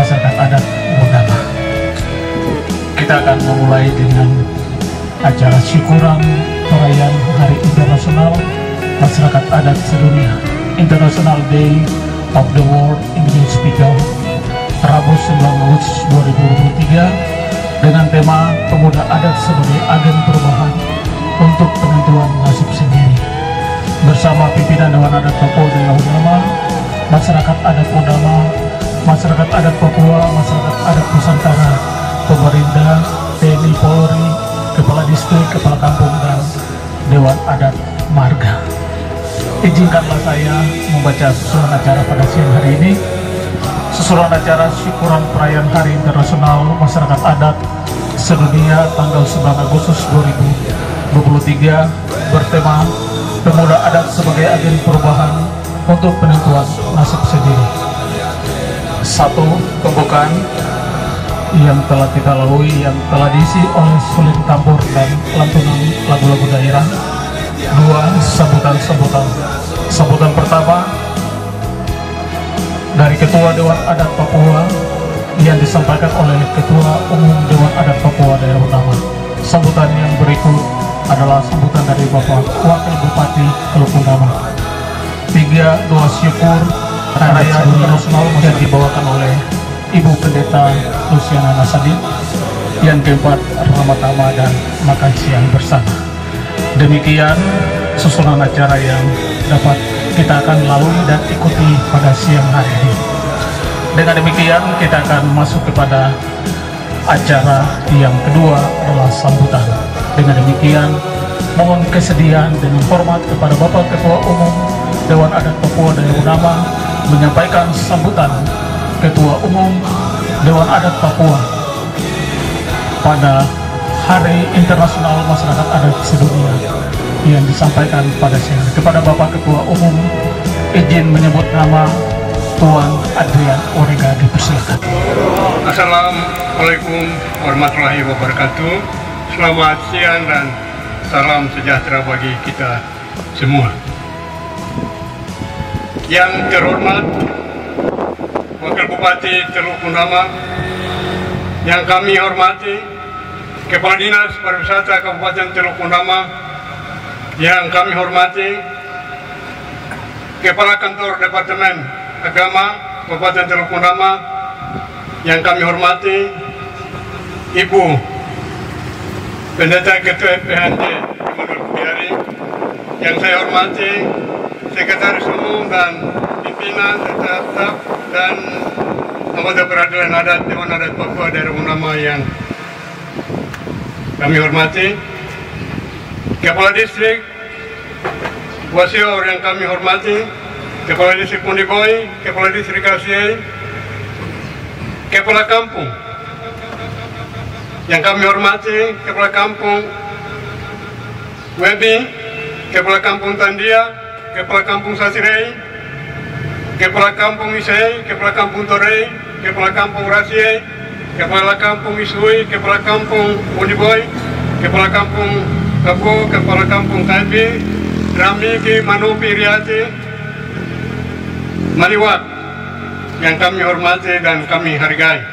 masyarakat adat Wunama. Kita akan memulai dengan acara syukuran perayaan Hari Internasional Masyarakat Adat Sedunia, International Day of the World English Speaker, Rabu 9 Agustus 2023, dengan tema Pemuda Adat sebagai Agen Perubahan untuk Penentuan Nasib Sendiri, bersama pimpinan Dewan Adat Papua Daerah Wunama, masyarakat adat Wunama, masyarakat adat Papua, masyarakat adat Nusantara, pemerintah, TNI Polri, kepala distrik, kepala kampung, dan Dewan Adat Marga. Izinkanlah saya membaca susunan acara pada siang hari ini. Susunan acara syukuran perayaan Hari Internasional Masyarakat Adat Sedunia tanggal 9 Agustus 2023 bertema Pemuda Adat sebagai Agen Perubahan untuk Penentuan Nasib Sendiri. 1. Pembukaan yang telah kita lalui, yang telah diisi oleh suling tambur dan lantunan lagu-lagu daerah. 2. Sambutan pertama dari Ketua Dewan Adat Papua yang disampaikan oleh Ketua Umum Dewan Adat Papua Daerah Wunama. Sambutan yang berikut adalah sambutan dari Bapak Wakil Bupati Teluk Wunama. 3. Doa syukur perayaan internasional yang dibawakan oleh Ibu Pendeta Luciana Nasadin. Yang keempat, Rahmat Tama dan makan siang bersama. Demikian susunan acara yang dapat kita akan lalui dan ikuti pada siang hari ini. Dengan demikian kita akan masuk kepada acara yang kedua adalah sambutan. Dengan demikian mohon kesediaan dengan hormat kepada Bapak Ketua Umum Dewan Adat Papua Daerah Wunama menyampaikan sambutan Ketua Umum Dewan Adat Papua pada Hari Internasional Masyarakat Adat Sedunia yang disampaikan pada siang. Kepada Bapak Ketua Umum, izin menyebut nama Tuan Adrian Orega, dipersilakan. Assalamualaikum warahmatullahi wabarakatuh. Selamat siang dan salam sejahtera bagi kita semua. Yang terhormat Wakil Bupati Teluk Wunama, yang kami hormati Kepala Dinas Pariwisata Kabupaten Teluk Wunama, yang kami hormati Kepala Kantor Departemen Agama Kabupaten Teluk Wunama, yang kami hormati Ibu Pendeta Ketua PHD Immanuel Budiari, yang saya hormati Sekretaris Umum dan pimpinan tetap dan anggota peradilan adat Dewan Adat Papua Daerah Wunama yang kami hormati, Kepala Distrik Wasior yang kami hormati, Kepala Distrik Pundiboy, Kepala Distrik Kasiai, Kepala Kampung yang kami hormati, Kepala Kampung Webi, Kepala Kampung Tandia, Kepala Kampung Sasirei, Kepala Kampung Isei, Kepala Kampung Torei, Kepala Kampung Rasiei, Kepala Kampung Isui, Kepala Kampung Pundiboy, Kepala Kampung Kapo, Kepala Kampung Kalbi, Ramiki, Manupi, Riati, Maliwat, yang kami hormati dan kami hargai.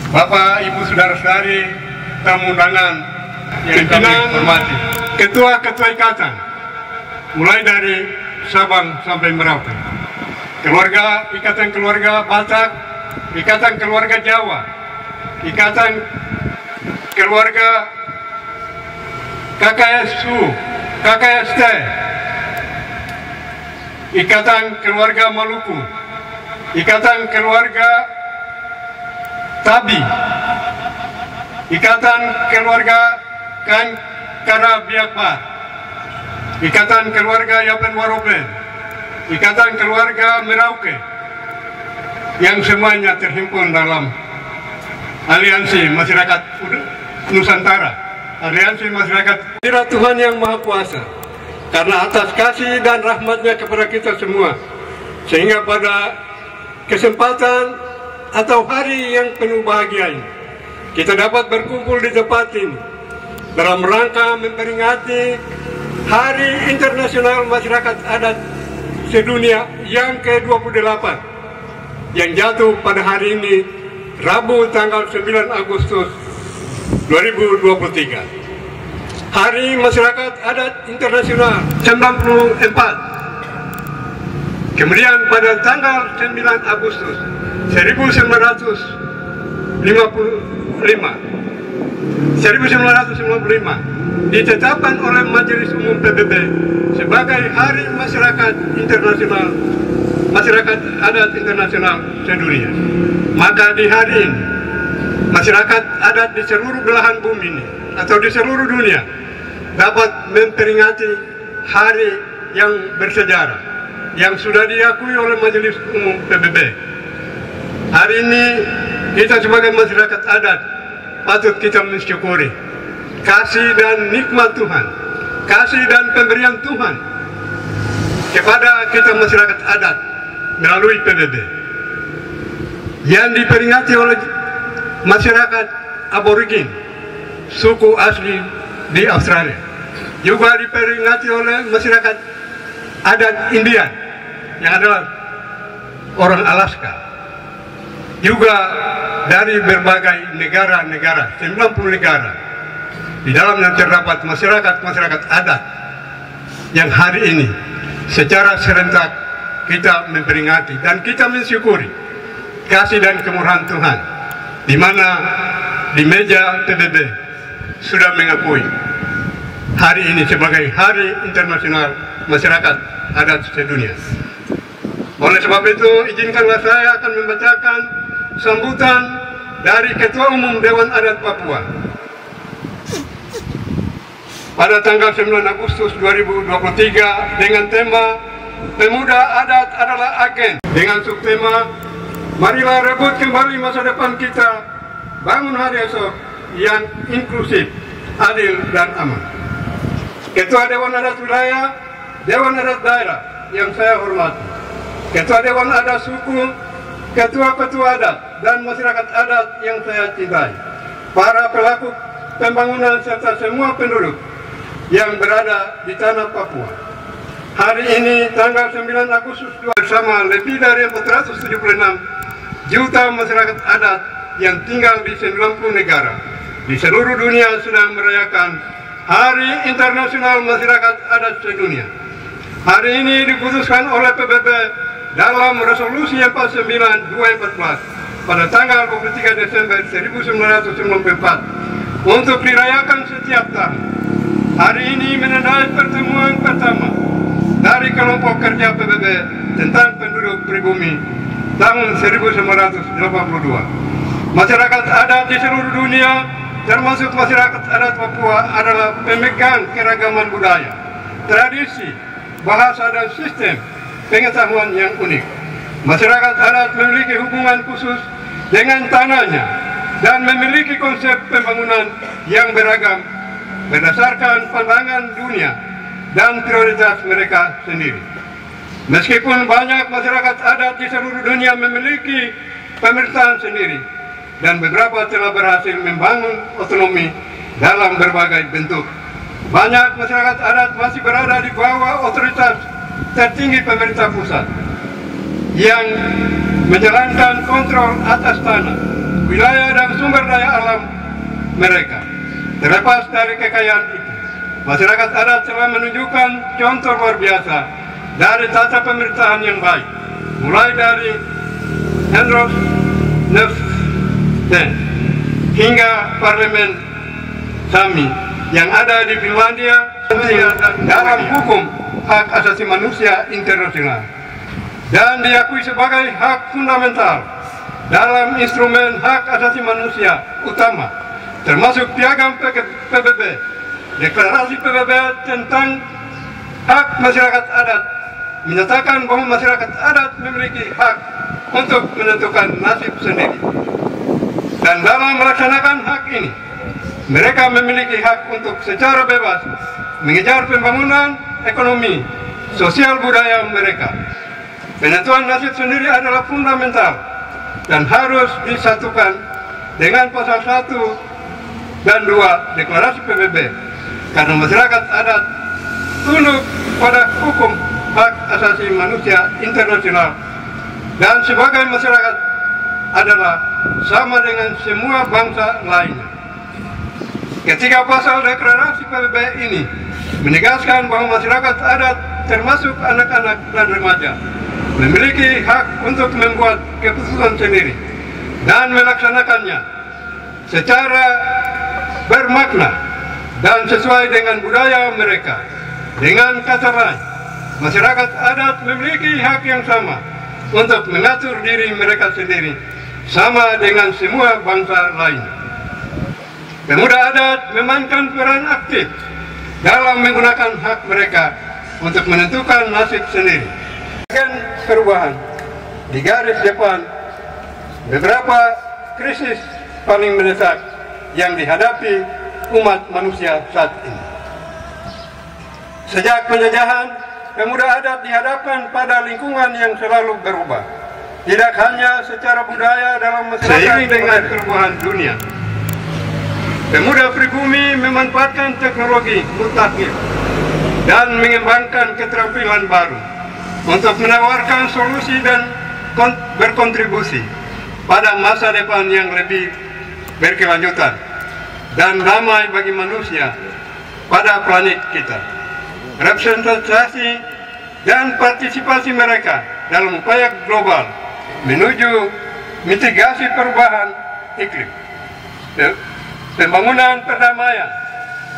Bapak, Ibu, Saudara-saudari, tamu undangan yang kami hormati, Ketua-Ketua Ikatan, mulai dari Sabang sampai Merauke, keluarga, Ikatan Keluarga Batak, Ikatan Keluarga Jawa, Ikatan Keluarga KKSU, KKST, Ikatan Keluarga Maluku, Ikatan Keluarga Tabi, Ikatan Keluarga Karabiakpa, Ikatan Keluarga Yapen Warope, Ikatan Keluarga Merauke, yang semuanya terhimpun dalam Aliansi Masyarakat Nusantara, Aliansi Masyarakat Tuhan Yang Maha Kuasa, karena atas kasih dan rahmatnya kepada kita semua, sehingga pada kesempatan atau hari yang penuh bahagia ini, kita dapat berkumpul di tempat ini dalam rangka memperingati Hari Internasional Masyarakat Adat sedunia yang ke-28 yang jatuh pada hari ini, Rabu tanggal 9 Agustus 2023. Hari Masyarakat Adat Internasional 94. Kemudian pada tanggal 9 Agustus 1955 ditetapkan oleh Majelis Umum PBB sebagai Hari Masyarakat Internasional, Masyarakat Adat Internasional sedunia. Maka di hari ini masyarakat adat di seluruh belahan bumi ini atau di seluruh dunia dapat memperingati hari yang bersejarah yang sudah diakui oleh Majelis Umum PBB. Hari ini kita sebagai masyarakat adat patut kita mensyukuri kasih dan nikmat Tuhan, kasih dan pemberian Tuhan kepada kita masyarakat adat melalui PBB yang diperingati oleh masyarakat aborigin, suku asli di Australia, juga diperingati oleh masyarakat adat Indian yang adalah orang Alaska, juga dari berbagai negara-negara, 90 negara. Di dalamnya terdapat masyarakat adat yang hari ini secara serentak kita memperingati dan kita mensyukuri kasih dan kemurahan Tuhan, di mana di meja PBB sudah mengakui hari ini sebagai Hari Internasional Masyarakat Adat Sedunia. Oleh sebab itu, izinkanlah saya akan membacakan sambutan dari Ketua Umum Dewan Adat Papua pada tanggal 9 Agustus 2023 dengan tema Pemuda Adat adalah Agen, dengan subtema Marilah rebut kembali masa depan kita, bangun hari esok yang inklusif, adil dan aman. Ketua Dewan Adat Wilayah, Dewan Adat Daerah yang saya hormati, Ketua Dewan Adat Suku, Ketua-ketua adat dan masyarakat adat yang saya cintai, para pelaku pembangunan serta semua penduduk yang berada di tanah Papua. Hari ini tanggal 9 Agustus bersama lebih dari 476 juta masyarakat adat yang tinggal di 90 negara di seluruh dunia sedang merayakan Hari Internasional Masyarakat Adat Sedunia. Hari ini diputuskan oleh PBB dalam resolusi 49/2014 pada tanggal 23 Desember 1994 untuk dirayakan setiap tahun. Hari ini menandai pertemuan pertama dari kelompok kerja PBB tentang penduduk pribumi tahun 1982. Masyarakat adat di seluruh dunia, termasuk masyarakat adat Papua, adalah pemegang keragaman budaya, tradisi, bahasa dan sistem pengetahuan yang unik. Masyarakat adat memiliki hubungan khusus dengan tanahnya dan memiliki konsep pembangunan yang beragam berdasarkan pandangan dunia dan prioritas mereka sendiri. Meskipun banyak masyarakat adat di seluruh dunia memiliki pemerintahan sendiri dan beberapa telah berhasil membangun otonomi dalam berbagai bentuk, banyak masyarakat adat masih berada di bawah otoritas tertinggi pemerintah pusat yang menjalankan kontrol atas tanah, wilayah dan sumber daya alam mereka. Terlepas dari kekayaan itu, masyarakat adat telah menunjukkan contoh luar biasa dari tata pemerintahan yang baik, mulai dari Hendros Neften hingga Parlemen Sami yang ada di Finlandia dalam hukum hak asasi manusia internasional dan diakui sebagai hak fundamental dalam instrumen hak asasi manusia utama, termasuk piagam PBB, deklarasi PBB tentang hak masyarakat adat, menyatakan bahwa masyarakat adat memiliki hak untuk menentukan nasib sendiri. Dan dalam melaksanakan hak ini, mereka memiliki hak untuk secara bebas mengejar pembangunan ekonomi, sosial budaya mereka. Penentuan nasib sendiri adalah fundamental dan harus disatukan dengan pasal 1 dan 2 deklarasi PBB, karena masyarakat adat tunduk pada hukum hak asasi manusia internasional dan sebagai masyarakat adalah sama dengan semua bangsa lainnya. Ketiga pasal deklarasi PBB ini menegaskan bahwa masyarakat adat termasuk anak-anak dan remaja memiliki hak untuk membuat keputusan sendiri dan melaksanakannya secara bermakna dan sesuai dengan budaya mereka. Dengan kata lain, masyarakat adat memiliki hak yang sama untuk mengatur diri mereka sendiri sama dengan semua bangsa lain. Pemuda adat memainkan peran aktif dalam menggunakan hak mereka untuk menentukan nasib sendiri. Agen perubahan di garis depan beberapa krisis paling mendesak yang dihadapi umat manusia saat ini. Sejak penjajahan, pemuda adat dihadapkan pada lingkungan yang selalu berubah. Tidak hanya secara budaya dalam masyarakat, seiring dengan perubahan dunia. Pemuda pribumi memanfaatkan teknologi mutakhir dan mengembangkan keterampilan baru untuk menawarkan solusi dan berkontribusi pada masa depan yang lebih berkelanjutan dan damai bagi manusia pada planet kita. Representasi dan partisipasi mereka dalam upaya global menuju mitigasi perubahan iklim, pembangunan perdamaian,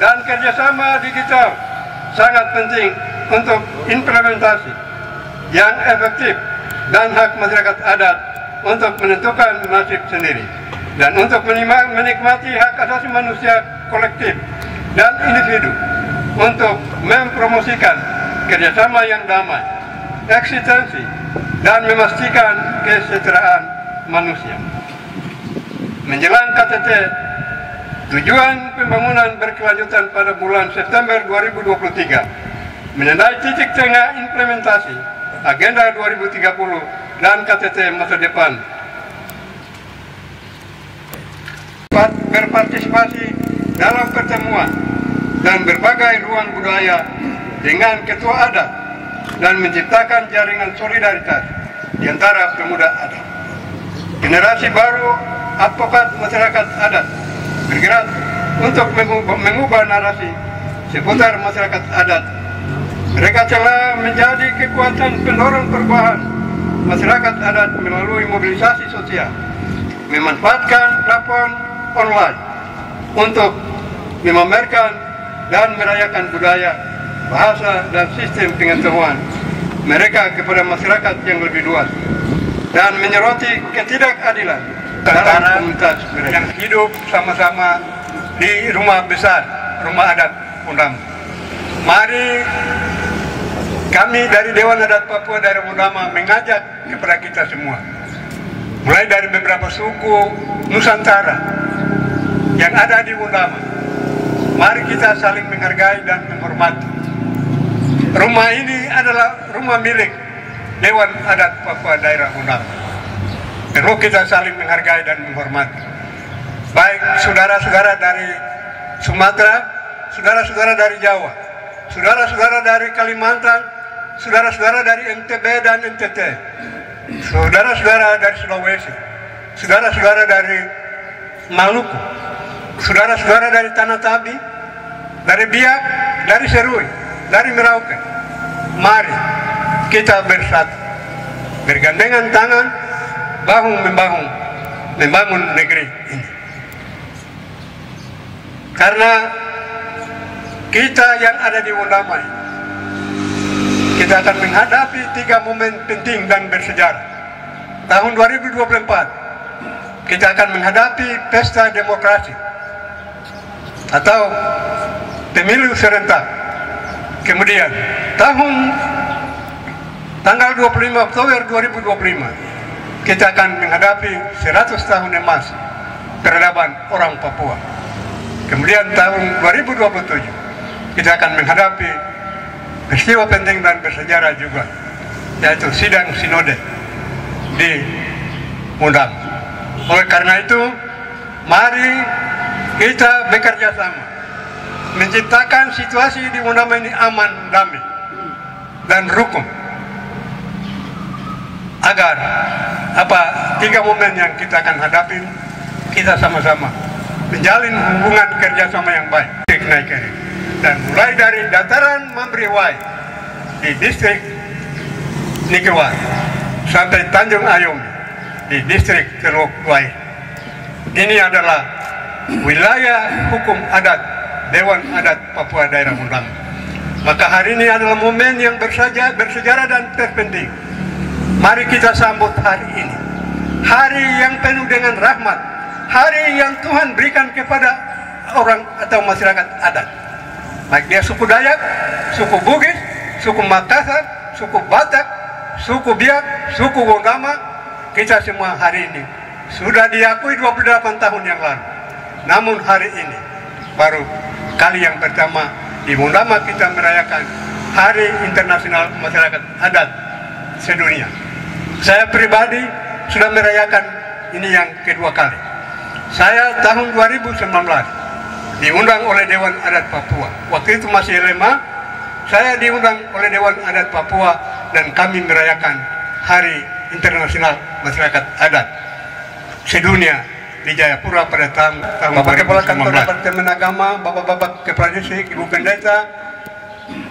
dan kerjasama digital sangat penting untuk implementasi yang efektif dan hak masyarakat adat untuk menentukan nasib sendiri dan untuk menikmati hak asasi manusia kolektif dan individu untuk mempromosikan kerjasama yang damai, eksistensi, dan memastikan kesejahteraan manusia. Menjelang KTT, tujuan pembangunan berkelanjutan pada bulan September 2023 menandai titik tengah implementasi Agenda 2030 dan KTT masa depan. Berpartisipasi dalam pertemuan dan berbagai ruang budaya dengan ketua adat dan menciptakan jaringan solidaritas di antara pemuda adat. Generasi baru advokat masyarakat adat bergerak untuk mengubah narasi seputar masyarakat adat. Mereka telah menjadi kekuatan pendorong perubahan masyarakat adat melalui mobilisasi sosial, memanfaatkan platform online untuk memamerkan dan merayakan budaya, bahasa, dan sistem pengetahuan mereka kepada masyarakat yang lebih luas dan menyoroti ketidakadilan dalam komunitas mereka yang hidup sama-sama di rumah besar, rumah adat Undama. Mari kami dari Dewan Adat Papua Daerah Undama mengajak kepada kita semua, mulai dari beberapa suku Nusantara yang ada di Undama, mari kita saling menghargai dan menghormati. Rumah ini adalah rumah milik Dewan Adat Papua Daerah Undama. Perlu kita saling menghargai dan menghormati. Baik saudara-saudara dari Sumatera, saudara-saudara dari Jawa, saudara-saudara dari Kalimantan, saudara-saudara dari NTB dan NTT, saudara-saudara dari Sulawesi, saudara-saudara dari Maluku, saudara-saudara dari Tanah Tabi, dari Biak, dari Serui, dari Merauke. Mari kita bersatu, bergandengan tangan, bahu-membahu membangun negeri ini. Karena kita yang ada di Undama, kita akan menghadapi 3 momen penting dan bersejarah. Tahun 2024, kita akan menghadapi pesta demokrasi atau pemilu serentak. Kemudian tanggal 25 Oktober 2025 kita akan menghadapi 100 tahun emas peradaban orang Papua. Kemudian tahun 2027 kita akan menghadapi peristiwa penting dan bersejarah juga, yaitu sidang sinode di Undama. Oleh karena itu, mari kita bekerja sama menciptakan situasi di Undama ini aman, damai, dan rukun, agar tiga momen yang kita akan hadapi, kita sama-sama menjalin hubungan kerjasama yang baik. Dan mulai dari dataran Mambriwai di distrik Nikewar sampai Tanjung Ayung di distrik Teluk Luai. Ini adalah wilayah hukum adat Dewan Adat Papua Daerah Mundama. Maka hari ini adalah momen yang bersejarah dan terpenting. Mari kita sambut hari ini, hari yang penuh dengan rahmat, hari yang Tuhan berikan kepada orang atau masyarakat adat, baik dia suku Dayak, suku Bugis, suku Makassar, suku Batak, suku Biak, suku Wonggama. Kita semua hari ini sudah diakui 28 tahun yang lalu. Namun hari ini baru kali yang pertama di Mundama kita merayakan Hari Internasional Masyarakat Adat Sedunia. Saya pribadi sudah merayakan ini yang kedua kali. Saya tahun 2019 diundang oleh Dewan Adat Papua. Waktu itu masih LMA, saya diundang oleh Dewan Adat Papua dan kami merayakan Hari Internasional Masyarakat Adat Sedunia di Jayapura pada tahun Bapak Kepala Kantor Departemen Agama, Bapak-Bapak Kepala Distrik, Ibu Pendeta,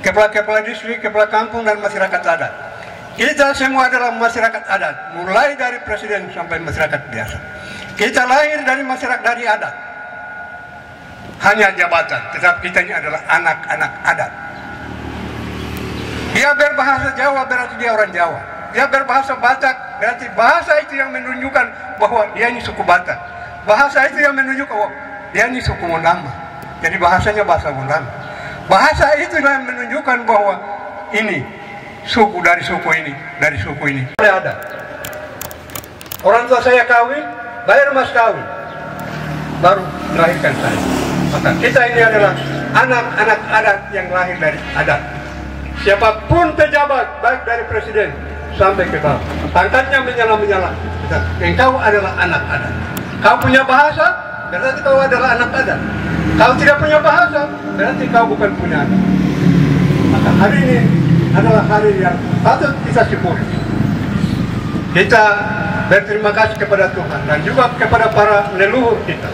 Kepala Distrik, Kepala Kampung dan masyarakat adat. Kita semua adalah masyarakat adat, mulai dari presiden sampai masyarakat biasa. Kita lahir dari masyarakat dari adat. Hanya jabatan, tetapi kita ini adalah anak-anak adat. Dia berbahasa Jawa berarti dia orang Jawa. Dia berbahasa Batak berarti bahasa itu yang menunjukkan bahwa dia ini suku Batak. Bahasa itu yang menunjukkan bahwa dia ini suku Mundama. Jadi bahasanya bahasa Mundama. Bahasa itu yang menunjukkan bahwa ini suku dari suku ini, dari suku ini. Ada. Orang tua saya kawin, bayar mas kawin, baru melahirkan saya. Maka kita ini adalah anak-anak adat yang lahir dari adat. Siapapun pejabat, baik dari presiden sampai ke bawah, pangkatnya menyala-menyala. Engkau adalah anak adat. Kau punya bahasa, berarti kau adalah anak adat. Kau tidak punya bahasa, berarti kau bukan punya adat. Maka hari ini adalah hari yang patut kita syukuri. Kita berterima kasih kepada Tuhan dan juga kepada para leluhur kita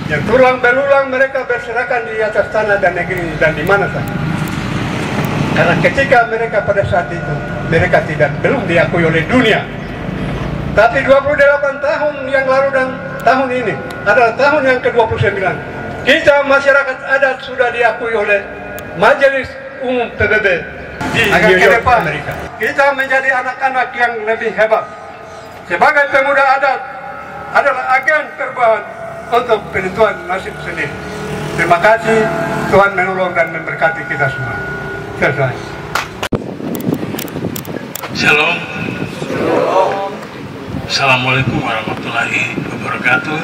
yang tulang belulang mereka berserakan di atas tanah dan negeri dan di mana saja. Karena ketika mereka pada saat itu mereka belum diakui oleh dunia. Tapi 28 tahun yang lalu dan tahun ini adalah tahun yang ke-29. Kita masyarakat adat sudah diakui oleh Majelis Umum PBB di New York, Amerika. Kita menjadi anak-anak yang lebih hebat. Sebagai pemuda adat adalah agen terbaik untuk penentuan nasib sendiri. Terima kasih, Tuhan menolong dan memberkati kita semua. Selesai. Shalom. Assalamualaikum warahmatullahi wabarakatuh.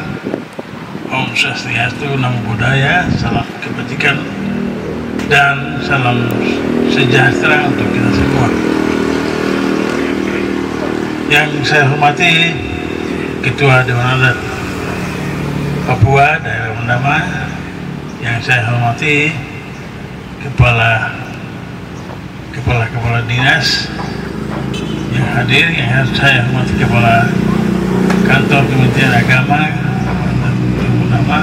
Om Swastiastu, Namo Buddhaya, salam kebajikan dan salam sejahtera untuk kita semua. Yang saya hormati Ketua Dewan Adat Papua Daerah Mundama, yang saya hormati Kepala Dinas yang hadir, yang saya hormati Kepala Kantor Kementerian Agama Mundama,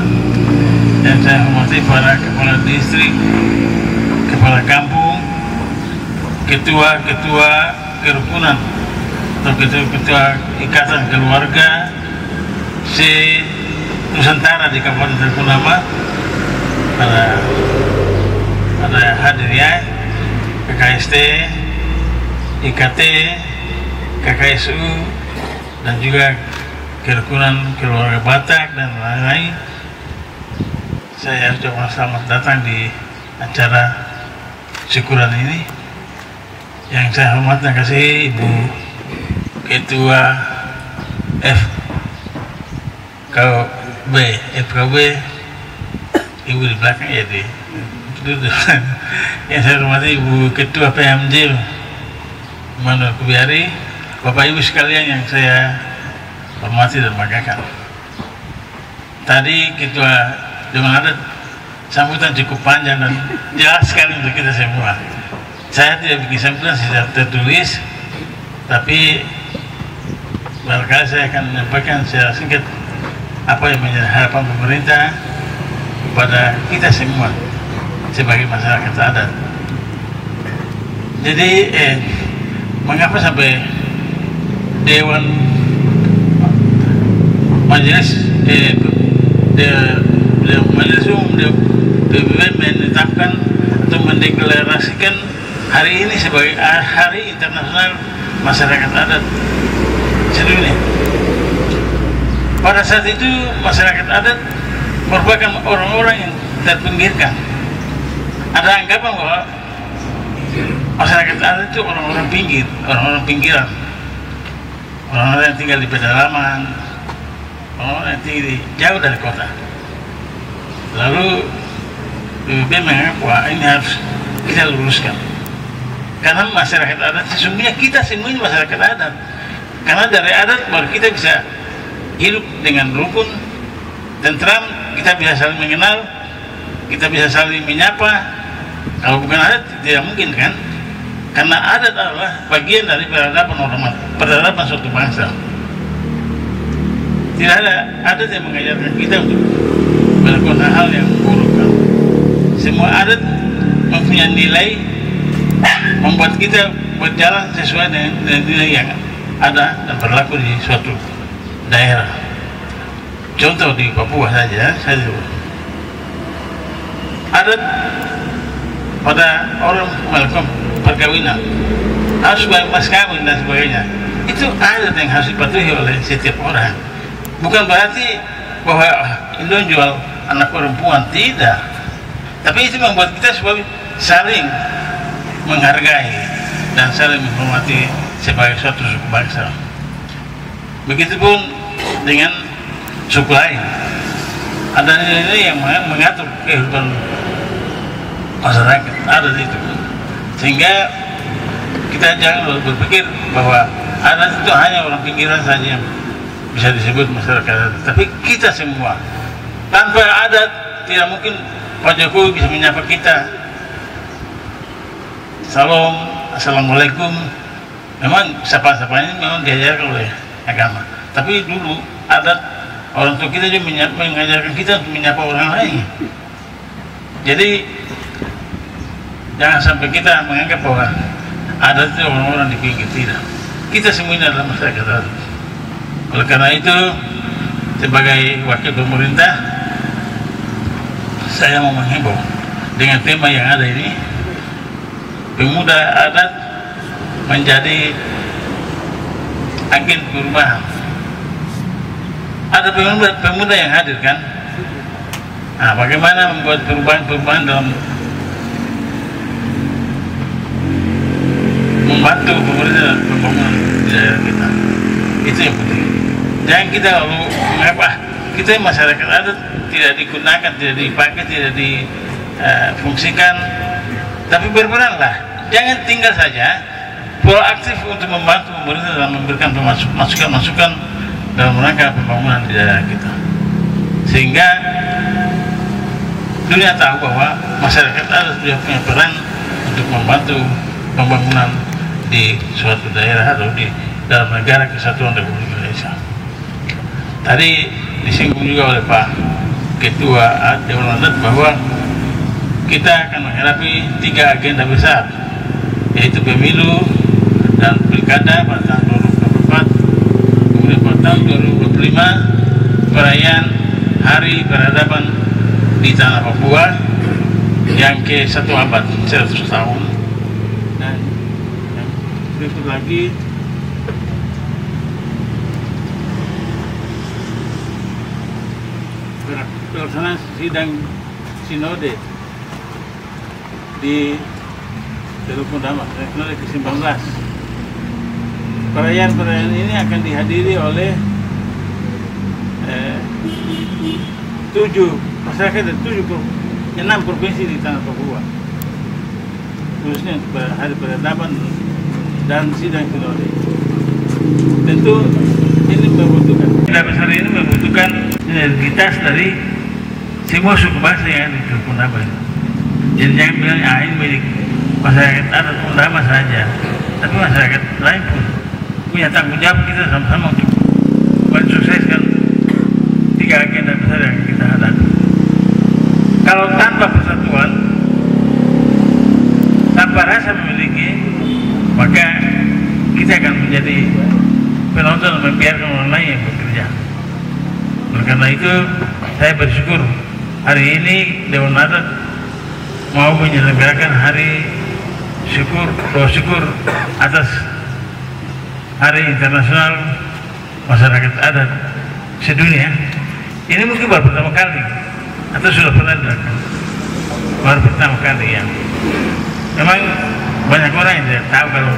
dan saya hormati para Kepala Distrik, Kepala Kampung, Ketua-Ketua Kerukunan atau Ketua Ikatan Keluarga se-Nusantara di Kabupaten Mundama, para hadirnya KKST, IKT, KKSU, dan juga Kerukunan Keluarga Batak dan lain-lain. Saya ucapkan selamat datang di acara syukuran ini. Yang saya hormati dan kasih Ibu Ketua FKB, Ibu di belakang ya di. Yang saya hormati Ibu Ketua PMJ Manuel Kubiari, Bapak Ibu sekalian yang saya hormati dan banggakan. Tadi Ketua Dewan Adat sambutan cukup panjang dan jelas sekali untuk kita semua. Saya tidak bikin sambutan secara tertulis, tapi barangkali saya akan menyampaikan secara singkat apa yang menjadi harapan pemerintah kepada kita semua sebagai masyarakat adat. Jadi mengapa sampai Dewan Majelis Majelis Umum PBB menetapkan atau mendeklarasikan hari ini sebagai Hari Internasional Masyarakat Adat sedunia. Pada saat itu masyarakat adat merupakan orang-orang yang terpinggirkan. Ada anggapan bahwa masyarakat adat itu orang-orang pinggir, orang-orang pinggiran, orang-orang yang tinggal di pedalaman, orang-orang yang tinggal jauh dari kota. Lalu PBB menganggap bahwa ini harus kita luruskan, karena masyarakat adat sesungguhnya kita semuanya masyarakat adat. Karena dari adat baru kita bisa hidup dengan rukun, tentram, kita bisa saling mengenal, kita bisa saling menyapa. Kalau bukan adat tidak mungkin kan? Karena adat adalah bagian dari peradaban suatu bangsa. Tidak ada adat yang mengajarkan kita untuk melakukan hal yang buruk. Semua adat mempunyai nilai, membuat kita berjalan sesuai dengan nilai yang ada dan berlaku di suatu daerah. Contoh di Papua saja, adat pada orang melakukan perkawinan harus bayar mas kawin dan sebagainya. Itu adat yang harus dipatuhi oleh setiap orang. Bukan berarti bahwa Indo jual anak perempuan, tidak. Tapi itu membuat kita saling menghargai dan saling menghormati sebagai suatu suku bangsa. Begitupun dengan suku lain. Ada nilai yang mengatur kehidupan masyarakat adat itu, sehingga kita jangan berpikir bahwa adat itu hanya orang pinggiran saja yang bisa disebut masyarakat adat. Tapi kita semua, tanpa adat tidak mungkin Pak Jokowi bisa menyapa kita salam, assalamualaikum. Memang sapa-sapanya memang diajarkan oleh agama, tapi dulu adat orang tua kita juga mengajarkan kita untuk menyapa orang lain. Jadi jangan sampai kita menganggap bahwa adat itu orang-orang di pinggir, tidak. Kita semuanya adalah masyarakat adat. Oleh karena itu, sebagai wakil pemerintah, saya mau menghimbau dengan tema yang ada ini, pemuda adat menjadi agen perubahan. Ada pemuda yang hadir kan? Nah, bagaimana membuat perubahan-perubahan dalam membantu pemerintah pembangunan di daerah kita? Itu yang penting. Jangan kita lalu mengapa kita masyarakat adat tidak digunakan, tidak dipakai, tidak difungsikan, tapi berperanlah. Jangan tinggal saja, proaktif untuk membantu pemerintah dalam memberikan masukan-masukan dalam rangka pembangunan di daerah kita, sehingga dunia tahu bahwa masyarakat adat sudah punya peran untuk membantu pembangunan di suatu daerah atau di dalam negara kesatuan Republik Indonesia. Tadi disinggung juga oleh Pak Ketua Dewan Adat bahwa kita akan menghadapi 3 agenda besar, yaitu pemilu dan pilkada pada tahun 2024, kemudian pada tahun 2025 perayaan Hari Peradaban di Tanah Papua yang ke-1 abad 100 tahun, dan yang berikut lagi pelaksanaan sidang sinode di Teluk Mundama, sinode ke-19. Perayaan ini akan dihadiri oleh 6 provinsi di Tanah Papua, khususnya Hari Peradaban dan sidang sinode. Tentu ini membutuhkan, besar ini membutuhkan sinergitas dari semua suku bangsa yang ada di Teluk Mundama. Jadi jangan bilang ini milik masyarakat adat Mundama saja, tapi masyarakat lain pun punya tanggung jawab kita sama-sama untuk mensukseskan 3 agenda besar yang kita hadapi. Kalau tanpa persatuan, tanpa rasa memiliki, maka kita akan menjadi penonton membiarkan orang lain yang bekerja. Oleh karena itu, saya bersyukur hari ini Dewan Adat mau menyelenggarakan hari doa syukur atas Hari Internasional Masyarakat Adat Sedunia. Ini mungkin baru pertama kali atau sudah pernah dilakukan, baru pertama kali ya. Memang banyak orang yang tidak tahu kalau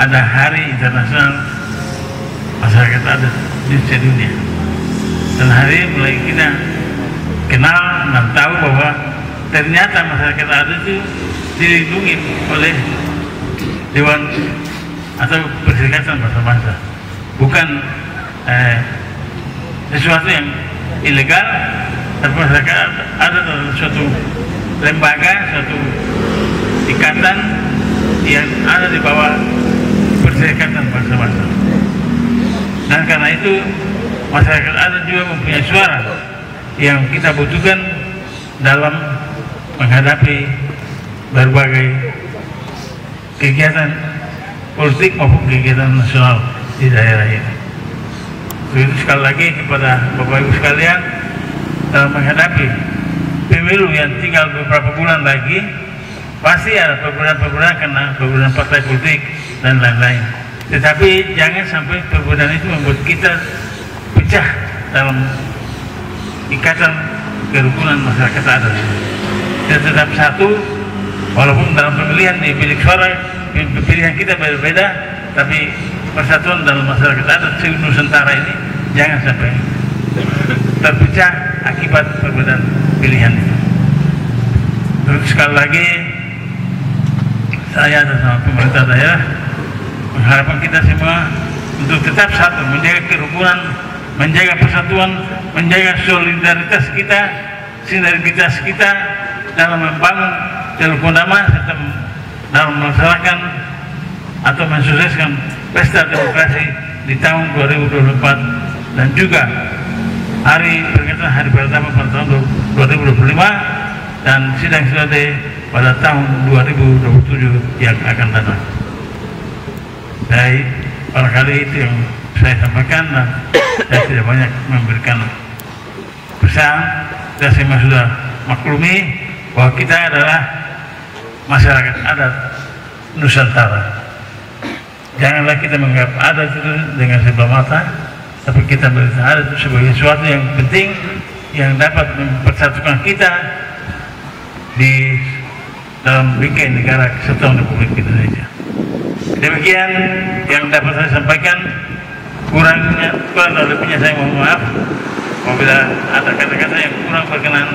ada Hari Internasional Masyarakat Adat di sedunia. Dan hari ini mulai kita kenal dan tahu bahwa ternyata masyarakat adat itu dilindungi oleh Dewan atau Perserikatan Bangsa-Bangsa, bukan sesuatu yang ilegal. Tapi masyarakat adat adalah suatu lembaga, suatu ikatan yang ada di bawah Perserikatan Bangsa-Bangsa. Dan karena itu masyarakat adat juga mempunyai suara yang kita butuhkan dalam menghadapi berbagai kegiatan politik maupun kegiatan nasional di daerah ini. Begitu sekali lagi kepada Bapak Ibu sekalian, dalam menghadapi pemilu yang tinggal beberapa bulan lagi, pasti ada perbedaan-perbedaan karena perbedaan partai politik dan lain-lain. Tetapi jangan sampai perbedaan itu membuat kita pecah dalam ikatan kerukunan masyarakat adat. Kita tetap satu, walaupun dalam pemilihan di bilik suara pilihan kita berbeda, tapi persatuan dalam masyarakat adat Nusantara ini jangan sampai terpecah akibat perbedaan pilihan itu. Terus sekali lagi saya dan sama pemerintah daerah mengharapkan kita semua untuk tetap satu, menjaga kerukunan, menjaga persatuan, menjaga solidaritas kita dalam membangun kerukunan damai serta dalam melaksanakan atau mensukseskan pesta demokrasi di tahun 2024 dan juga peringatan hari pertama pada tahun 2025 dan sidang selesai pada tahun 2027 yang akan datang. Baik, barangkali itu yang saya sampaikan dan saya tidak banyak memberikan pesan. Kita semua sudah maklumi bahwa kita adalah masyarakat adat Nusantara. Janganlah kita menganggap adat itu dengan sebelah mata, tapi kita melihat adat itu sebagai sesuatu yang penting yang dapat mempersatukan kita di dalam bingkai negara Kesatuan Republik Indonesia. Demikian yang dapat saya sampaikan. Kurang lebihnya saya mohon maaf. Apabila ada kata-kata yang kurang berkenan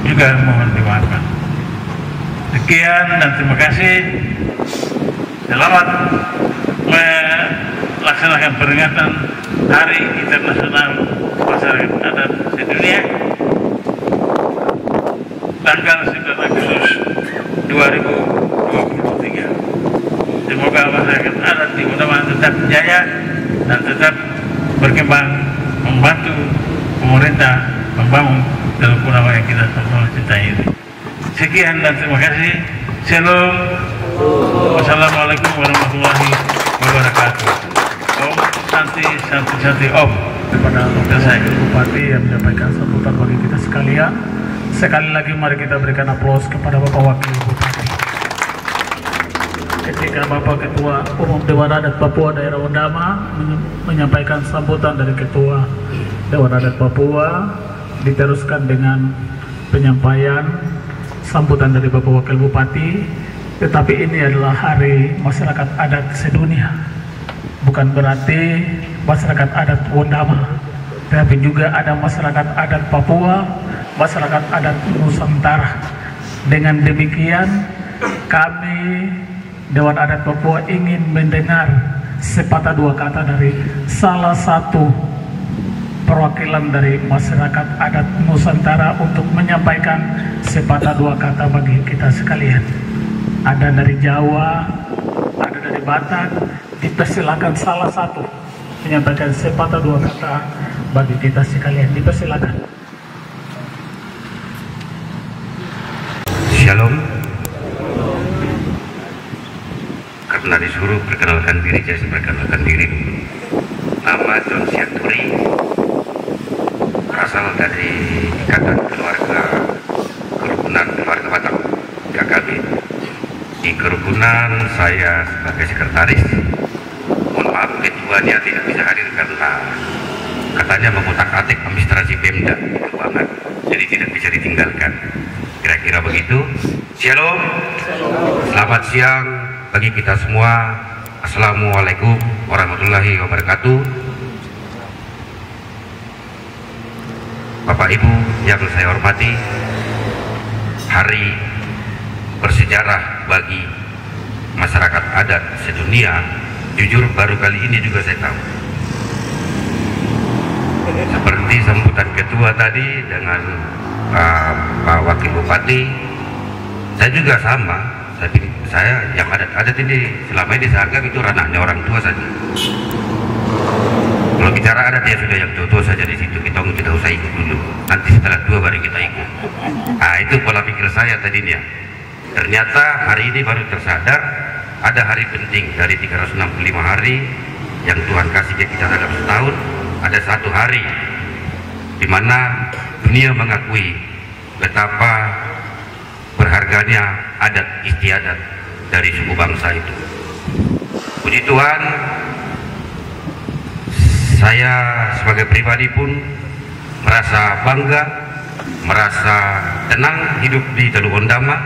juga mohon dimaafkan. Sekian dan terima kasih. Selamat melaksanakan peringatan Hari Internasional Masyarakat Adat Sedunia tanggal 9 Agustus 2023. Semoga masyarakat adat di mudah-mudahan tetap jaya dan tetap berkembang, membantu pemerintah membangun kerukunan yang kita sama-sama cintai ini. Sekian dan terima kasih. Shalom. Wassalamualaikum warahmatullahi wabarakatuh. Om Santi Santi Santi Om. Kepada saya Bupati yang menyampaikan sambutan bagi kita sekalian. Sekali lagi mari kita berikan aplaus kepada Bapak Wakil Bupati. Ketika Bapak Ketua Umum Dewan Adat Papua Daerah Ondama menyampaikan sambutan dari Ketua Dewan Adat Papua, diteruskan dengan penyampaian sambutan dari Bapak Wakil Bupati. Tetapi ini adalah Hari Masyarakat Adat Sedunia. Bukan berarti masyarakat adat Ondama, tapi juga ada masyarakat adat Papua, masyarakat adat Nusantara. Dengan demikian kami Dewan Adat Papua ingin mendengar sepatah dua kata dari salah satu perwakilan dari masyarakat adat Nusantara untuk menyampaikan sepatah dua kata bagi kita sekalian. Ada dari Jawa, ada dari Batak, dipersilakan salah satu menyampaikan sepatah dua kata bagi kita sekalian. Dipersilakan. Shalom. Karena disuruh perkenalkan diri, saya perkenalkan diri dulu. Nama John Siaturi, berasal dari Ikatan Keluarga Kerukunan Keluarga Batak KKB. Di kerukunan saya sebagai sekretaris. Mohon maaf, ketuanya tidak bisa hadir karena katanya mengutak-atik administrasi Pemda keuangan, jadi tidak bisa ditinggalkan. Kira-kira begitu. Shalom. Selamat siang bagi kita semua. Assalamualaikum warahmatullahi wabarakatuh. Bapak Ibu yang saya hormati, hari bersejarah bagi masyarakat adat sedunia. Jujur baru kali ini juga saya tahu. Seperti sambutan ketua tadi dengan Pak Wakil Bupati, saya juga sama. Saya yang adat ini selama ini saya anggap itu ranahnya orang tua saja. Kalau bicara adat ya sudah yang tua saja di situ, kita tidak usah ikut dulu. Nanti setelah tua baru kita ikut. Nah, itu pola pikir saya tadinya. Ternyata hari ini baru tersadar ada hari penting dari 365 hari yang Tuhan kasih ke kita dalam setahun. Ada satu hari di mana dunia mengakui betapa berharganya adat istiadat dari suku bangsa itu. Puji Tuhan, saya sebagai pribadi pun merasa bangga, merasa tenang hidup di Teluk Ondama,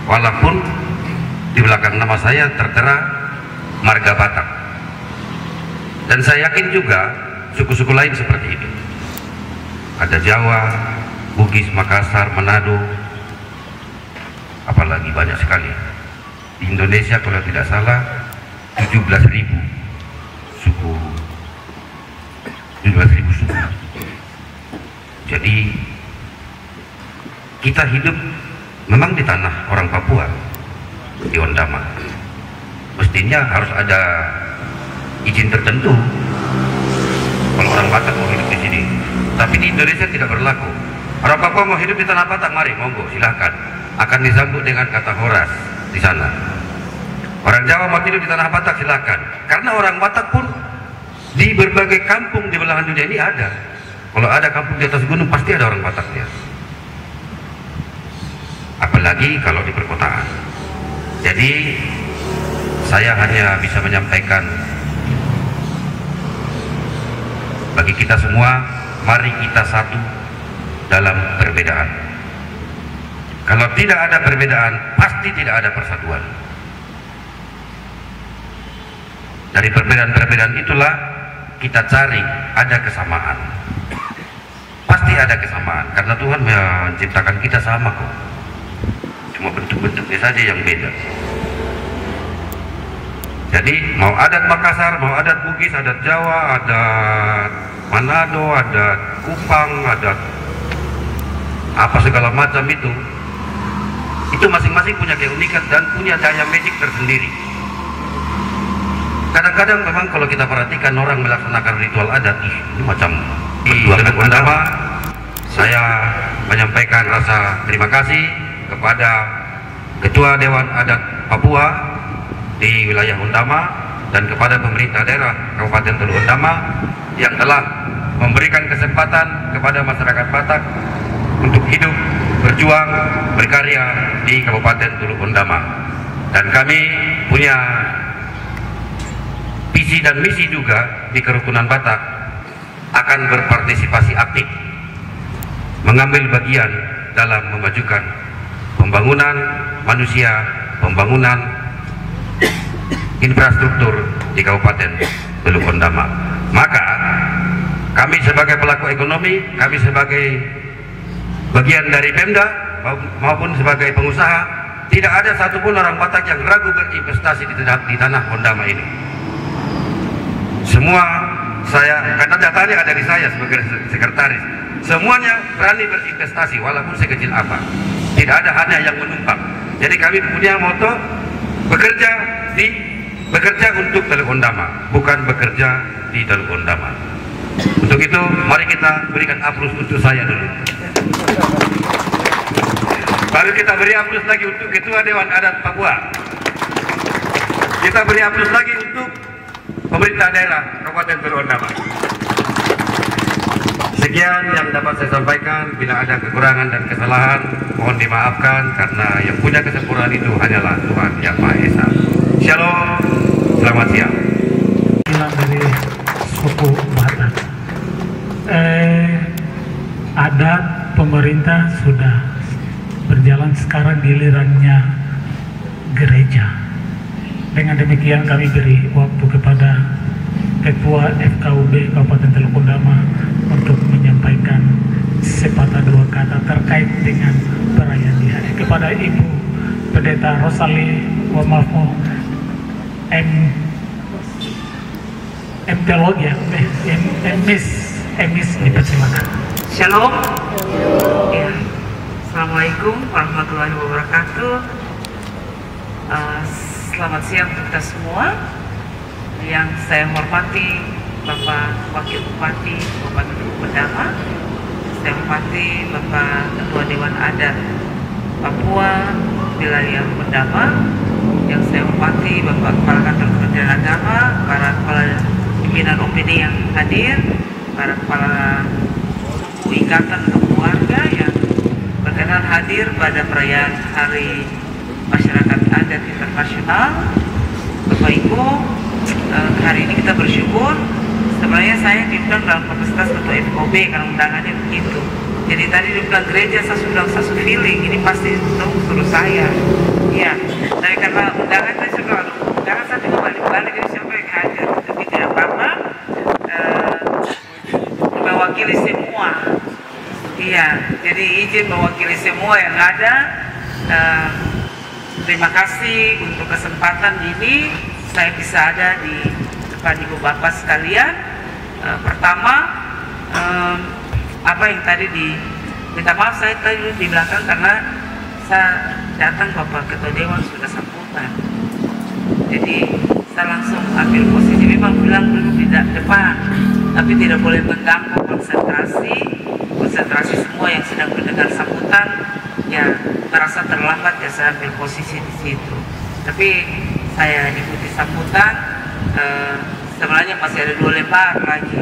walaupun di belakang nama saya tertera marga Batak. Dan saya yakin juga suku-suku lain seperti itu. Ada Jawa, Bugis, Makassar, Manado, apalagi banyak sekali. Di Indonesia kalau tidak salah 17.000 suku. 17.000 suku. Jadi kita hidup memang di tanah orang Papua, di Ondama. Mestinya harus ada izin tertentu kalau orang Batak mau hidup di sini. Tapi di Indonesia tidak berlaku. Orang Papua mau hidup di tanah Batak, mari, monggo, silahkan. Akan disambut dengan kata horas di sana. Orang Jawa mau hidup di tanah Batak, silahkan. Karena orang Batak pun di berbagai kampung di belahan dunia ini ada. Kalau ada kampung di atas gunung pasti ada orang Bataknya. Apalagi kalau di perkotaan. Jadi saya hanya bisa menyampaikan bagi kita semua, mari kita satu dalam perbedaan. Kalau tidak ada perbedaan, pasti tidak ada persatuan. Dari perbedaan-perbedaan itulah kita cari ada kesamaan. Pasti ada kesamaan, karena Tuhan menciptakan kita sama kok. Cuma bentuk-bentuknya saja yang beda. Jadi mau adat Makassar, mau adat Bugis, adat Jawa, adat Manado, adat Kupang, adat apa segala macam itu masing-masing punya keunikan dan punya daya magic tersendiri. Kadang-kadang memang kalau kita perhatikan orang melaksanakan ritual adat, ini macam di Teluk Ondama, saya menyampaikan rasa terima kasih kepada Ketua Dewan Adat Papua di wilayah Ondama dan kepada pemerintah daerah Kabupaten Teluk Ondama yang telah memberikan kesempatan kepada masyarakat Batak untuk hidup, berjuang, berkarya di Kabupaten Teluk Ondama. Dan kami punya visi dan misi juga di Kerukunan Batak akan berpartisipasi aktif, mengambil bagian dalam memajukan pembangunan manusia, pembangunan infrastruktur di Kabupaten Teluk Ondama. Maka kami sebagai pelaku ekonomi, kami sebagai bagian dari Pemda maupun sebagai pengusaha, tidak ada satupun orang Batak yang ragu berinvestasi di tanah Ondama ini. Semua saya, karena datanya ada di saya sebagai sekretaris, semuanya berani berinvestasi walaupun sekecil apa. Tidak ada hanya yang menumpang. Jadi kami punya moto bekerja di bekerja untuk Teluk Ondama, bukan bekerja di Teluk Ondama. Untuk itu, mari kita berikan aplaus untuk saya dulu. Baru kita beri aplaus lagi untuk Ketua Dewan Adat Papua. Kita beri aplaus lagi untuk pemerintah daerah Kabupaten Teluk Ondama. Sekian yang dapat saya sampaikan. Bila ada kekurangan dan kesalahan, mohon dimaafkan karena yang punya kesempurnaan itu hanyalah Tuhan Yang Maha Esa. Shalom, selamat siang. Dari suku Batak, adat pemerintah sudah berjalan, sekarang gilirannya gereja. Dengan demikian kami beri waktu kepada Ketua FKUB Kabupaten Teluk Ondama untuk menyampaikan sepatah dua kata terkait dengan perayaan di hari. Kepada Ibu Pendeta Rosalie Wamafo Teologia, Emis dipersilakan. Shalom. Ya. Assalamualaikum warahmatullahi wabarakatuh. Selamat siang untuk kita semua. Yang saya hormati Bapak Wakil Bupati Kabupaten Teluk Ondama, saya hormati Bapak Ketua Dewan Adat Papua Wilayah Ondama, yang saya hormati Bapak Kepala Kantor Kementerian Agama, para kepala pimpinan OPD yang hadir, para kepala suku ikatan untuk keluarga yang berkenan hadir pada perayaan Hari Masyarakat Adat Internasional. Bapak Ibu, hari ini kita bersyukur. Sebenarnya saya diundang dalam kapasitas Ketua FKUB karena undangannya begitu. Jadi tadi dibilang gereja, saya sudah satu feeling ini pasti suruh saya. Ya, tapi karena undangan saya sudah undangan saya juga balik-balik, jadi siapa yang hadir, tapi tidak apa-apa. Mewakili semua. Iya, jadi izin mewakili semua yang ada. Terima kasih untuk kesempatan ini saya bisa ada di depan Ibu Bapak sekalian. Pertama, apa yang tadi minta maaf saya tadi di belakang karena saya datang Bapak Ketua Dewan sudah sambutan. Jadi saya langsung ambil posisi, memang bilang dulu tidak depan, tapi tidak boleh mengganggu konsentrasi semua yang sedang mendengar sambutan. Ya, merasa terlambat ya saya ambil posisi di situ. Tapi saya ikuti sambutan. Sebenarnya masih ada 2 lembar lagi.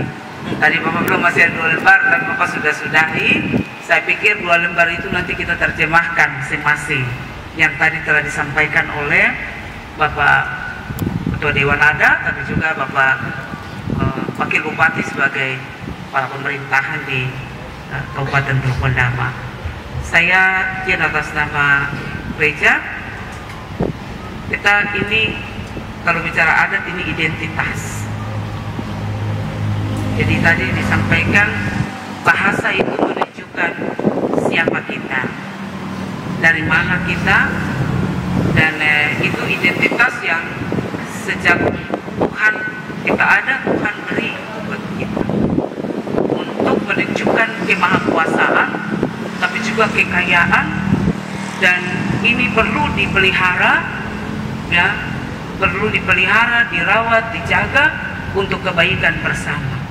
Tadi Bapak belum masih ada 2 lembar, tapi Bapak sudah sudahi. Saya pikir 2 lembar itu nanti kita terjemahkan masing-masing yang tadi telah disampaikan oleh Bapak Ketua Dewan Adat, tapi juga Bapak Wakil Bupati sebagai kepala pemerintahan di Kabupaten Teluk Ondama. Saya izin atas nama gereja. Kita ini kalau bicara adat ini identitas. Jadi tadi disampaikan bahasa itu menunjukkan siapa kita, dari mana kita, dan itu identitas yang sejak Tuhan kita ada, Tuhan beri buat kita untuk menunjukkan kemahakuasaan, tapi juga kekayaan, dan ini perlu dipelihara, ya, perlu dipelihara, dirawat, dijaga untuk kebaikan bersama.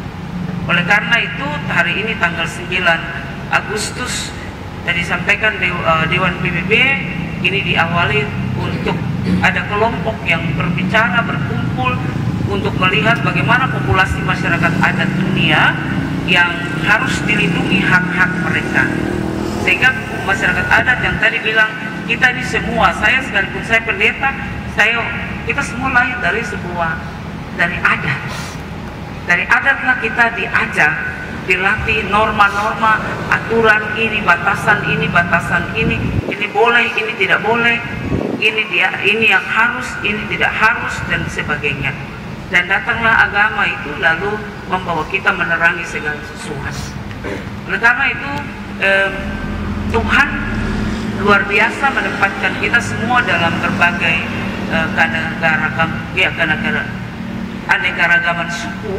Oleh karena itu hari ini tanggal 9 Agustus tadi disampaikan Dewan PBB ini diawali untuk ada kelompok yang berbicara, berkumpul untuk melihat bagaimana populasi masyarakat adat dunia yang harus dilindungi hak-hak mereka. Sehingga masyarakat adat yang tadi bilang kita ini semua, saya sekalipun saya pendeta, kita semua lahir dari adat. Dari adatlah kita diajar, dilatih norma-norma, aturan ini, batasan ini boleh, ini tidak boleh, ini yang harus, ini tidak harus, dan sebagainya. Dan datanglah agama itu lalu membawa kita menerangi segala sesuatu. Oleh karena itu Tuhan luar biasa menempatkan kita semua dalam berbagai keanekaragaman suku,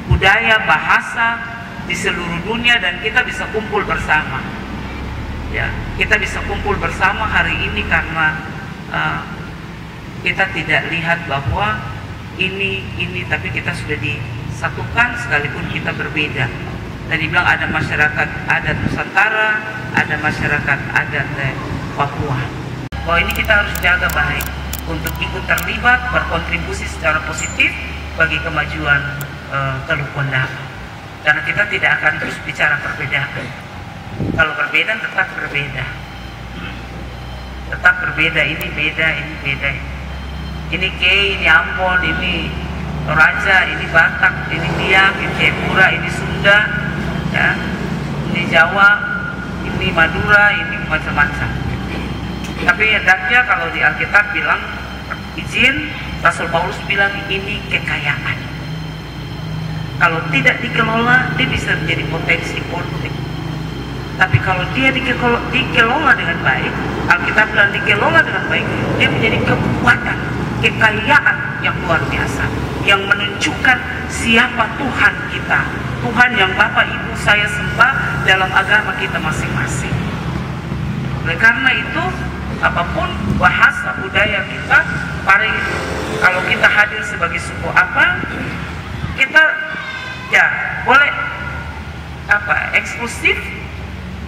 budaya, bahasa di seluruh dunia, dan kita bisa kumpul bersama. Ya, kita bisa kumpul bersama hari ini karena kita tidak lihat bahwa ini, tapi kita sudah disatukan sekalipun kita berbeda. Tadi bilang ada masyarakat adat Nusantara, ada masyarakat adat Papua. Bahwa ini kita harus jaga baik untuk ikut terlibat, berkontribusi secara positif bagi kemajuan Teluk Pondama. Karena kita tidak akan terus bicara perbedaan. Kalau perbedaan tetap berbeda. Tetap berbeda, ini beda, ini beda. Ini Kei, ini Ampon, ini Toraja, ini Batak, ini Biak, ini Jayapura, ini Sunda, ya, ini Jawa, ini Madura, ini macam-macam. Tapi hendaknya kalau di Alkitab bilang izin, Rasul Paulus bilang ini kekayaan. Kalau tidak dikelola, dia bisa menjadi potensi konflik. Tapi kalau dia dikelola dengan baik, Alkitab bilang dikelola dengan baik, dia menjadi kekuatan, kekayaan yang luar biasa, yang menunjukkan siapa Tuhan kita, Tuhan yang Bapak Ibu saya sembah dalam agama kita masing-masing. Oleh karena itu, apapun bahasa budaya kita, kalau kita hadir sebagai suku apa, kita ya boleh eksklusif,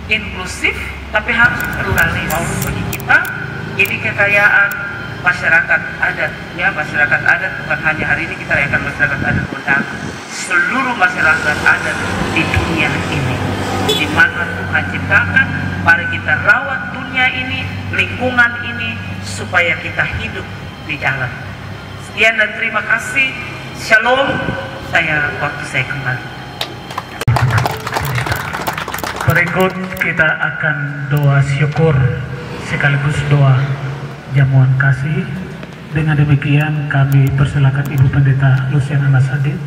inklusif, tapi harus pluralis. Bagi kita ini kekayaan masyarakat adat, ya, masyarakat adat bukan hanya hari ini kita rayakan masyarakat adat Pondama, seluruh masyarakat adat di dunia ini, di mana Tuhan ciptakan, mari kita rawat dunia ini, lingkungan ini, supaya kita hidup di jalan. Sekian dan terima kasih. Shalom. Waktu saya kembali. Berikut kita akan doa syukur sekaligus doa jamuan kasih. Dengan demikian kami persilakan Ibu Pendeta Luciana Nasadin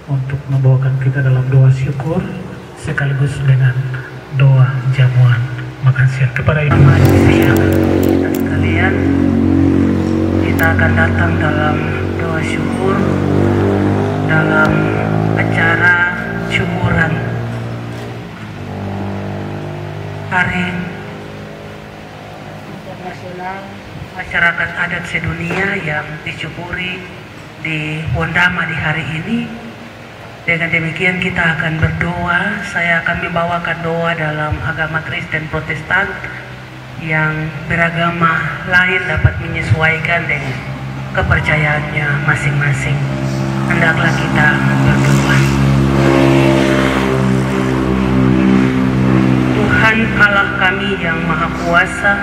untuk membawakan kita dalam doa syukur sekaligus dengan doa jamuan makan siang. Kepada Ibu siang kita sekalian, kita akan datang dalam doa syukur dalam acara syukuran Hari Internasional Masyarakat Adat Sedunia yang disyukuri di Pondama di hari ini. Dengan demikian kita akan berdoa. Saya akan membawakan doa dalam agama Kristen Protestan yang beragama lain dapat menyesuaikan dengan kepercayaannya masing-masing. Hendaklah kita berdoa. Tuhan Allah kami yang Maha Kuasa,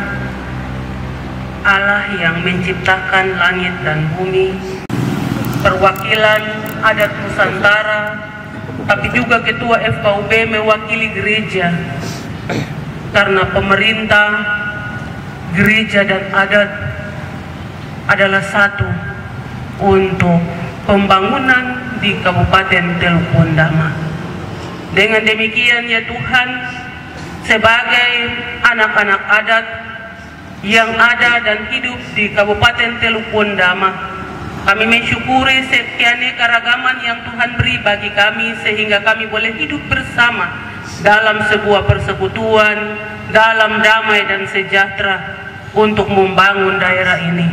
Allah yang menciptakan langit dan bumi, perwakilan adat Nusantara, tapi juga Ketua FKUB mewakili gereja, karena pemerintah, gereja dan adat adalah satu untuk pembangunan di Kabupaten Teluk Pondama. Dengan demikian ya Tuhan, sebagai anak-anak adat yang ada dan hidup di Kabupaten Teluk Pondama, kami mensyukuri sekian keragaman yang Tuhan beri bagi kami sehingga kami boleh hidup bersama dalam sebuah persekutuan, dalam damai dan sejahtera untuk membangun daerah ini.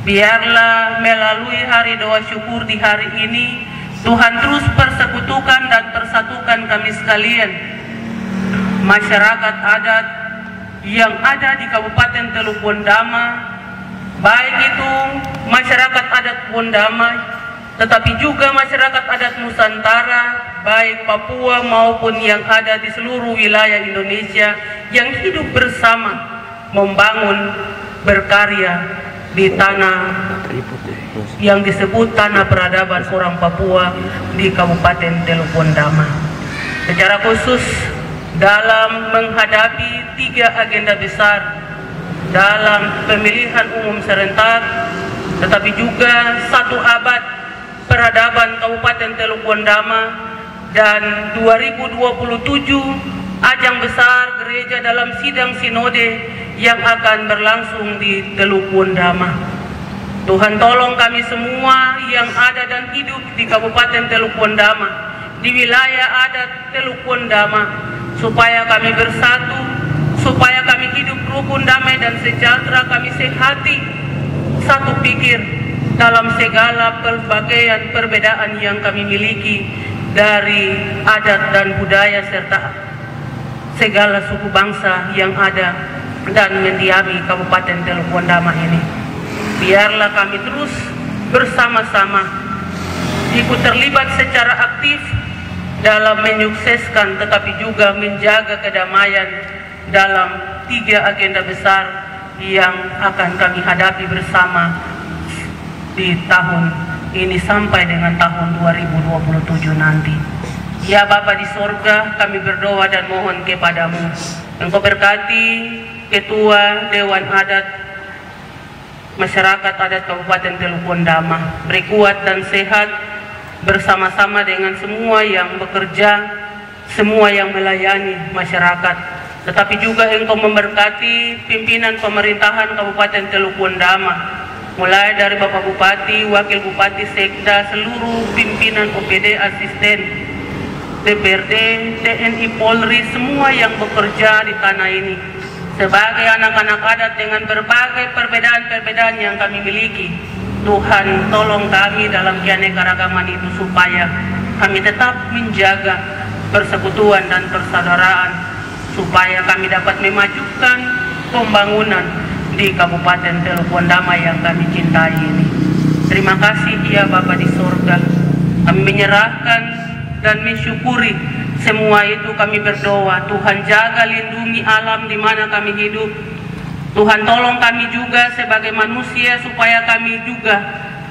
Biarlah melalui hari doa syukur di hari ini, Tuhan terus persekutukan dan persatukan kami sekalian, masyarakat adat yang ada di Kabupaten Teluk Pondama, baik itu masyarakat adat Pondama, tetapi juga masyarakat adat Nusantara, baik Papua maupun yang ada di seluruh wilayah Indonesia, yang hidup bersama, membangun, berkarya di tanah yang disebut tanah peradaban orang Papua di Kabupaten Teluk Pondama. Secara khusus dalam menghadapi 3 agenda besar dalam pemilihan umum serentak, tetapi juga 1 abad peradaban Kabupaten Teluk Pondama, dan 2027 ajang besar gereja dalam sidang sinode yang akan berlangsung di Teluk Pondama. Tuhan tolong kami semua yang ada dan hidup di Kabupaten Teluk Pondama, di wilayah adat Teluk Pondama, supaya kami bersatu, supaya kami hidup rukun, damai dan sejahtera, kami sehati, satu pikir, dalam segala pelbagai perbedaan yang kami miliki dari adat dan budaya serta segala suku bangsa yang ada dan mendiami Kabupaten Teluk Wondama ini. Biarlah kami terus bersama-sama ikut terlibat secara aktif dalam menyukseskan tetapi juga menjaga kedamaian dalam 3 agenda besar yang akan kami hadapi bersama di tahun ini sampai dengan tahun 2027 nanti. Ya Bapa di sorga, kami berdoa dan mohon kepadamu, Engkau berkati Ketua Dewan Adat Masyarakat Adat Kabupaten Teluk Wondama, beri kuat dan sehat bersama-sama dengan semua yang bekerja, semua yang melayani masyarakat. Tetapi juga Engkau memberkati pimpinan pemerintahan Kabupaten Teluk Wondama, mulai dari Bapak Bupati, Wakil Bupati, Sekda, seluruh pimpinan OPD, asisten, DPRD, TNI, Polri, semua yang bekerja di tanah ini. Sebagai anak-anak adat dengan berbagai perbedaan-perbedaan yang kami miliki, Tuhan tolong kami dalam keanekaragaman itu supaya kami tetap menjaga persekutuan dan persaudaraan, supaya kami dapat memajukan pembangunan di Kabupaten Teluk Wondama yang kami cintai ini. Terima kasih ya Bapa di sorga. Kami menyerahkan dan mensyukuri semua itu. Kami berdoa, Tuhan jaga lindungi alam di mana kami hidup. Tuhan tolong kami juga sebagai manusia supaya kami juga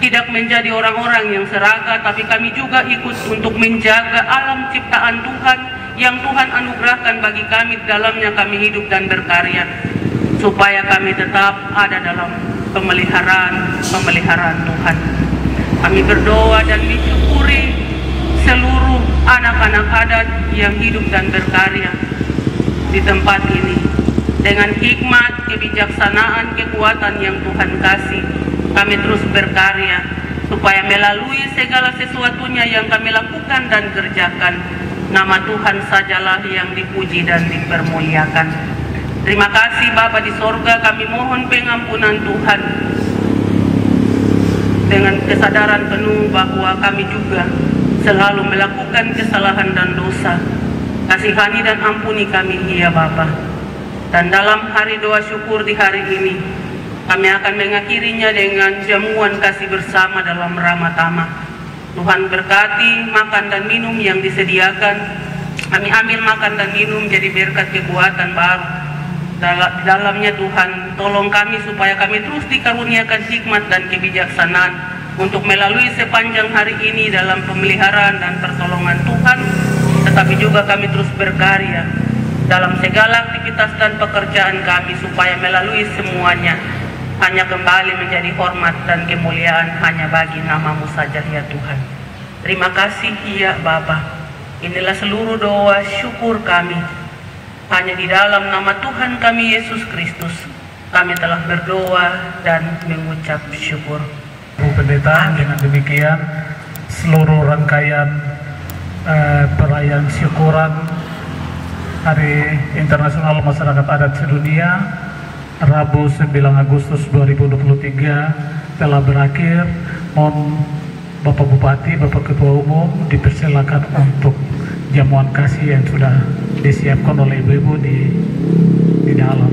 tidak menjadi orang-orang yang serakah, tapi kami juga ikut untuk menjaga alam ciptaan Tuhan yang Tuhan anugerahkan bagi kami, dalamnya kami hidup dan berkarya, supaya kami tetap ada dalam pemeliharaan Tuhan. Kami berdoa dan mensyukuri seluruh anak-anak adat yang hidup dan berkarya di tempat ini. Dengan hikmat, kebijaksanaan, kekuatan yang Tuhan kasih, kami terus berkarya supaya melalui segala sesuatunya yang kami lakukan dan kerjakan, nama Tuhan sajalah yang dipuji dan dipermuliakan. Terima kasih Bapa di sorga, kami mohon pengampunan Tuhan dengan kesadaran penuh bahwa kami juga selalu melakukan kesalahan dan dosa. Kasihani dan ampuni kami ya Bapa. Dan dalam hari doa syukur di hari ini, kami akan mengakhirinya dengan jamuan kasih bersama dalam Ramadama. Tuhan berkati makan dan minum yang disediakan. Kami ambil makan dan minum jadi berkat kekuatan baru. Dalamnya Tuhan tolong kami supaya kami terus dikaruniakan hikmat dan kebijaksanaan untuk melalui sepanjang hari ini dalam pemeliharaan dan pertolongan Tuhan, tetapi juga kami terus berkarya dalam segala aktivitas dan pekerjaan kami supaya melalui semuanya hanya kembali menjadi hormat dan kemuliaan hanya bagi nama-Mu saja ya Tuhan. Terima kasih ya Bapa. Inilah seluruh doa syukur kami. Hanya di dalam nama Tuhan kami Yesus Kristus kami telah berdoa dan mengucap syukur. Bu Pendeta, dengan demikian seluruh rangkaian perayaan syukuran Hari Internasional Masyarakat Adat Sedunia Rabu 9 Agustus 2023 telah berakhir. Mohon Bapak Bupati, Bapak Ketua Umum dipersilakan untuk jamuan kasih yang sudah disiapkan oleh ibu-ibu di dalam.